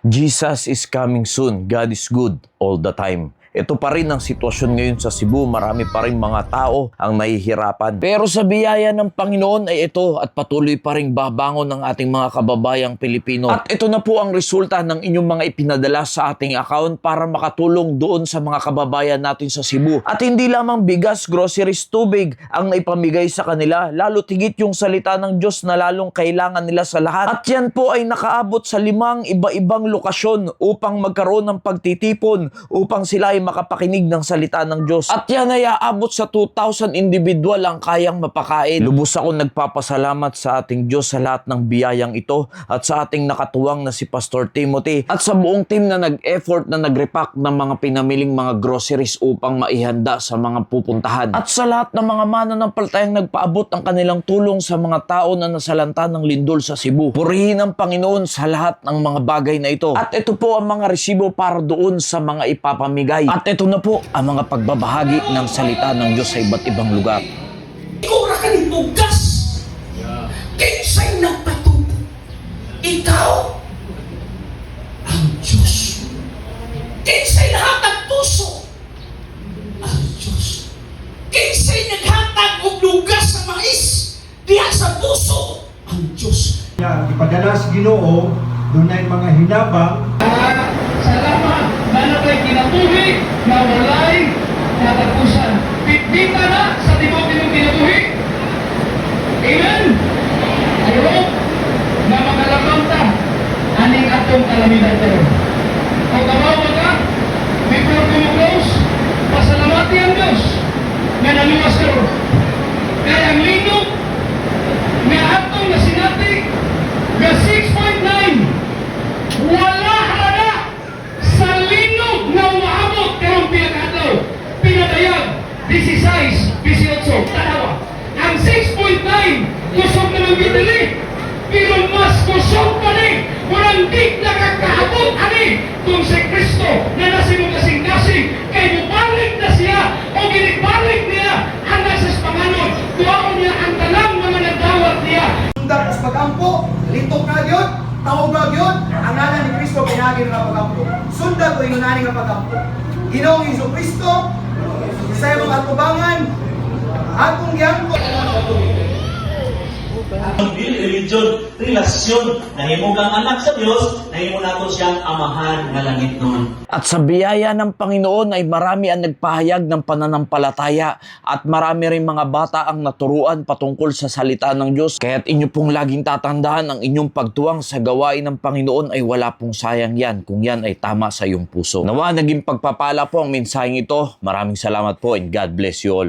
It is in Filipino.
Jesus is coming soon. God is good all the time. Ito pa rin ang sitwasyon ngayon sa Cebu. Marami pa rin mga tao ang nahihirapan. Pero sa biyaya ng Panginoon ay ito at patuloy pa rin babangon ng ating mga kababayang Pilipino. At ito na po ang resulta ng inyong mga ipinadala sa ating account para makatulong doon sa mga kababayan natin sa Cebu. At hindi lamang bigas, groceries, tubig ang naipamigay sa kanila. Lalo tigit yung salita ng Diyos na lalong kailangan nila sa lahat. At yan po ay nakaabot sa 5 iba-ibang lokasyon upang magkaroon ng pagtitipon upang sila ay makapakinig ng salita ng Diyos. At yan ay aabot sa 2,000 individual ang kayang mapakain. Lubos ako nagpapasalamat sa ating Diyos sa lahat ng biyayang ito at sa ating nakatuwang na si Pastor Timothy at sa buong team na nag-effort na nag-repack ng mga pinamiling mga groceries upang maihanda sa mga pupuntahan. At sa lahat ng mga mananampalatayang nagpaabot ang kanilang tulong sa mga tao na nasalanta ng lindol sa Cebu. Purihin ang Panginoon sa lahat ng mga bagay na ito. At ito po ang mga resibo para doon sa mga ipapamigay. At ito na po ang mga pagbabahagi ng salita ng Diyos sa iba't ibang lugar. Ikaw ka ni bugas. Kinsa'y nagpatubo. Ikaw ang Diyos. Kinsa'y nahatag puso. Ang Diyos. Kinsa'y naghatag og lugas sa mais. Diha sa puso. Ang Diyos. Ipadala sa Ginoo, doon ay mga hinabang. Salamat na nagay kinabuhi na walay natapusan. Pitbita na sa tibok inyong kinabuhi. Amen. I hope na makalamang ta aning atong kalamitan tayo. Kung kabawa ka, before close, pasalamati ang Diyos na naluwas ka ron. Kaya ang linog na atong nasinati na 6.9 wala hada sa linog na umaabot karong pinakataw. Pinadayag 16, 18, tanawa. Ang 6.9 kusog na magbitili, pero mas kusog pa rin walang di nakakaabot ani kung si Kristo na nasimong kasing-kasing kay mubalik na siya o ginibalik niya ang nasas panganon. Tuwaon niya ang talang mga nagdawat niya. Sundag sa pagampo, litok na yun, tawag na yun, ang ngalan ni Kristo pinagin nga pagampo. Sundag ko yung nani nga pagampo. Ginoong Iso Kristo, sa iyong katubangan, atong giyangko. Ang religion, relasyon, nahimo kang anak sa Dios, nahimo nato siyang amahan nga langit noon. At sa biyaya ng Panginoon ay marami ang nagpahayag ng pananampalataya at marami rin mga bata ang naturuan patungkol sa salita ng Diyos. Kaya't inyo pong laging tatandaan ang inyong pagtuwang sa gawain ng Panginoon ay wala pong sayang yan kung yan ay tama sa iyong puso. Nawa naging pagpapala po ang mensaheng ito. Maraming salamat po and God bless you all.